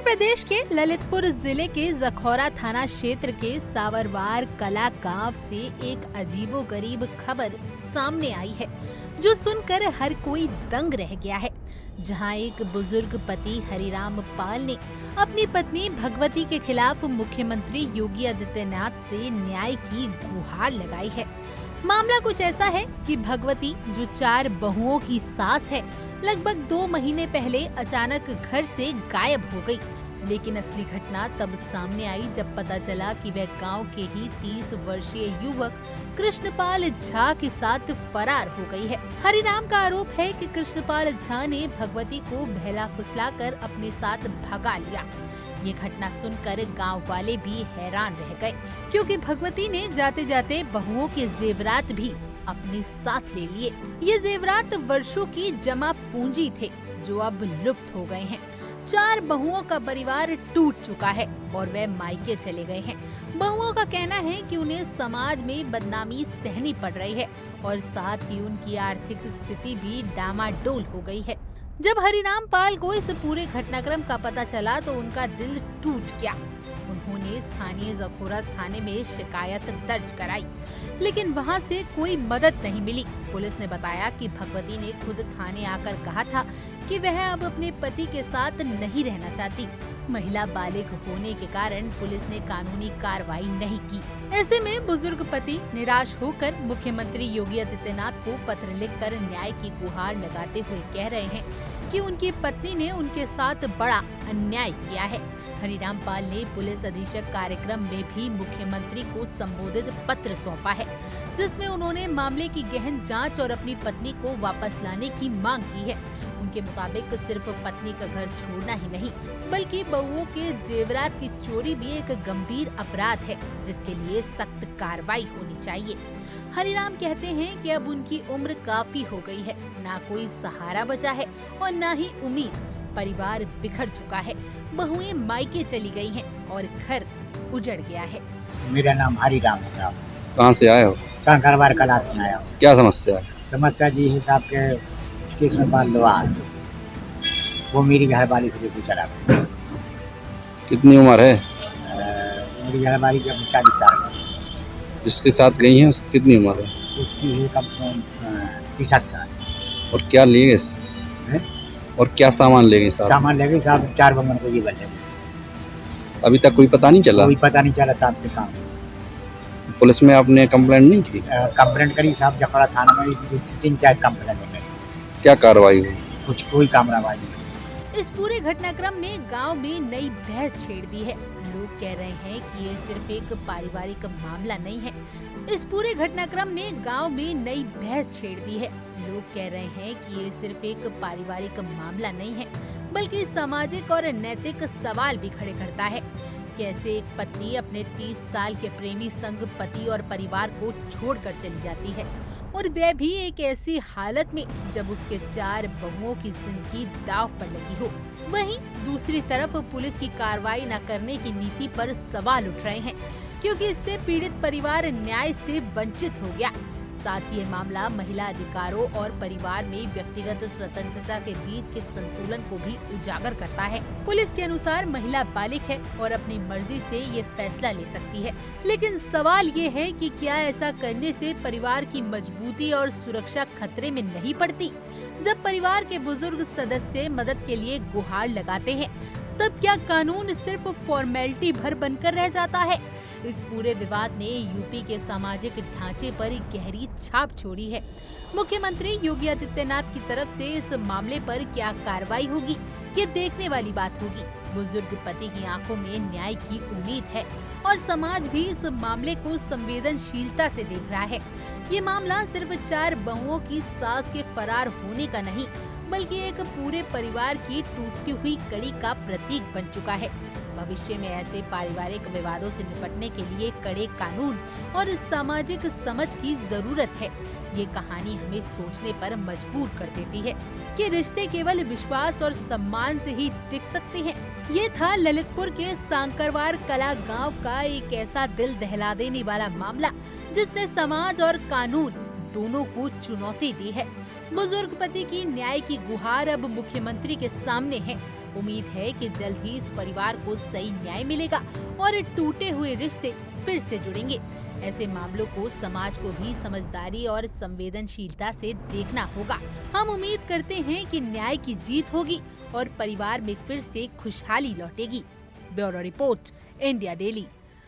प्रदेश के ललितपुर जिले के जखौरा थाना क्षेत्र के सावरवार कला गांव से एक अजीबोगरीब खबर सामने आई है, जो सुनकर हर कोई दंग रह गया है। जहां एक बुजुर्ग पति हरिराम पाल ने अपनी पत्नी भगवती के खिलाफ मुख्यमंत्री योगी आदित्यनाथ से न्याय की गुहार लगाई है। मामला कुछ ऐसा है कि भगवती, जो 4 बहुओं की सास है, लगभग 2 महीने पहले अचानक घर से गायब हो गई। लेकिन असली घटना तब सामने आई जब पता चला कि वह गांव के ही 30 वर्षीय युवक कृष्णपाल झा के साथ फरार हो गई है। हरिराम का आरोप है कि कृष्णपाल झा ने भगवती को बहला फुसलाकर अपने साथ भगा लिया। ये घटना सुनकर गांव वाले भी हैरान रह गए, क्योंकि भगवती ने जाते जाते बहुओं के जेवरात भी अपने साथ ले लिए। ये जेवरात वर्षों की जमा पूंजी थे, जो अब लुप्त हो गए हैं। 4 बहुओं का परिवार टूट चुका है और वे मायके चले गए हैं। बहुओं का कहना है कि उन्हें समाज में बदनामी सहनी पड़ रही है और साथ ही उनकी आर्थिक स्थिति भी डामाडोल हो गई है। जब हरिराम पाल को इस पूरे घटनाक्रम का पता चला तो उनका दिल टूट गया। उन्होंने स्थानीय जखौरा थाने में शिकायत दर्ज कराई, लेकिन वहां से कोई मदद नहीं मिली। पुलिस ने बताया कि भगवती ने खुद थाने आकर कहा था कि वह अब अपने पति के साथ नहीं रहना चाहती। महिला बालिग होने के कारण पुलिस ने कानूनी कार्रवाई नहीं की। ऐसे में बुजुर्ग पति निराश होकर मुख्यमंत्री योगी आदित्यनाथ को पत्र लिखकर न्याय की गुहार लगाते हुए कह रहे हैं कि उनकी पत्नी ने उनके साथ बड़ा अन्याय किया है। हरिराम पाल ने पुलिस अधीक्षक कार्यक्रम में भी मुख्यमंत्री को संबोधित पत्र सौंपा है, जिसमें उन्होंने मामले की गहन जांच और अपनी पत्नी को वापस लाने की मांग की है। उनके मुताबिक सिर्फ पत्नी का घर छोड़ना ही नहीं, बल्कि बहुओं के जेवरात की चोरी भी एक गंभीर अपराध है, जिसके लिए सख्त कार्रवाई होनी चाहिए। हरिराम कहते हैं कि अब उनकी उम्र काफी हो गई है, ना कोई सहारा बचा है और ना ही उम्मीद। परिवार बिखर चुका है, बहुएं मायके चली गई हैं और घर उजड़ गया है। मेरा नाम हरिराम है साहब। कहाँ से आए हो? शंकरवार कला से आया हूँ। क्या समस्या है? समस्या जी हिसाब के कृष्णपाल लोहार, वो मेरी घरवाली से गुजरा। कितनी उम्र है? मेरी घरवाली जब 40 साल की। जिसके साथ गई है उसकी कितनी उम्र है? उसकी है कम से कम 30 साल। और क्या ले गए? और क्या सामान ले गए? सामान ले गए साहब, 4 बंगन को जीवन ले गए। अभी तक कोई पता नहीं चला? कोई पता नहीं चला साहब के काम। पुलिस में आपने कंप्लेंट नहीं की? कंप्लेंट करी साहब, जखौरा थाना में 3-4 कंप्लेंट करी। क्या कार्रवाई हुई? कोई कार्रवाई नहीं। इस पूरे घटनाक्रम ने गांव में नई बहस छेड़ दी है। लोग कह रहे हैं कि ये सिर्फ एक पारिवारिक मामला नहीं है। इस पूरे घटनाक्रम ने गांव में नई बहस छेड़ दी है। लोग कह रहे हैं कि ये सिर्फ एक पारिवारिक मामला नहीं है, बल्कि सामाजिक और नैतिक सवाल भी खड़े करता है। कैसे एक पत्नी अपने 30 साल के प्रेमी संग पति और परिवार को छोड़कर चली जाती है, और वह भी एक ऐसी हालत में जब उसके 4 बहुओं की जिंदगी दांव पर लगी हो। वहीं दूसरी तरफ पुलिस की कार्रवाई न करने की नीति पर सवाल उठ रहे हैं, क्योंकि इससे पीड़ित परिवार न्याय से वंचित हो गया। साथ ही ये मामला महिला अधिकारों और परिवार में व्यक्तिगत स्वतंत्रता के बीच के संतुलन को भी उजागर करता है। पुलिस के अनुसार महिला बालिग है और अपनी मर्जी से ये फैसला ले सकती है, लेकिन सवाल ये है कि क्या ऐसा करने से परिवार की मजबूती और सुरक्षा खतरे में नहीं पड़ती? जब परिवार के बुजुर्ग सदस्य मदद के लिए गुहार लगाते हैं, तब क्या कानून सिर्फ फॉर्मेलिटी भर बनकर रह जाता है? इस पूरे विवाद ने यूपी के सामाजिक ढांचे पर गहरी छाप छोड़ी है। मुख्यमंत्री योगी आदित्यनाथ की तरफ से इस मामले पर क्या कार्रवाई होगी, ये देखने वाली बात होगी। बुजुर्ग पति की आंखों में न्याय की उम्मीद है और समाज भी इस मामले को संवेदनशीलता से देख रहा है। ये मामला सिर्फ 4 बहुओं की सास के फरार होने का नहीं, बल्कि एक पूरे परिवार की टूटती हुई कड़ी का प्रतीक बन चुका है। भविष्य में ऐसे पारिवारिक विवादों से निपटने के लिए कड़े कानून और सामाजिक समझ की जरूरत है। ये कहानी हमें सोचने पर मजबूर कर देती है कि रिश्ते केवल विश्वास और सम्मान से ही टिक सकते हैं। ये था ललितपुर के सांकरवार कला गांव का एक ऐसा दिल दहला देने वाला मामला, जिसने समाज और कानून दोनों को चुनौती दी है। बुजुर्ग पति की न्याय की गुहार अब मुख्यमंत्री के सामने है। उम्मीद है कि जल्द ही इस परिवार को सही न्याय मिलेगा और टूटे हुए रिश्ते फिर से जुड़ेंगे। ऐसे मामलों को समाज को भी समझदारी और संवेदनशीलता से देखना होगा। हम उम्मीद करते हैं कि न्याय की जीत होगी और परिवार में फिर से खुशहाली लौटेगी। Bureau report, India daily.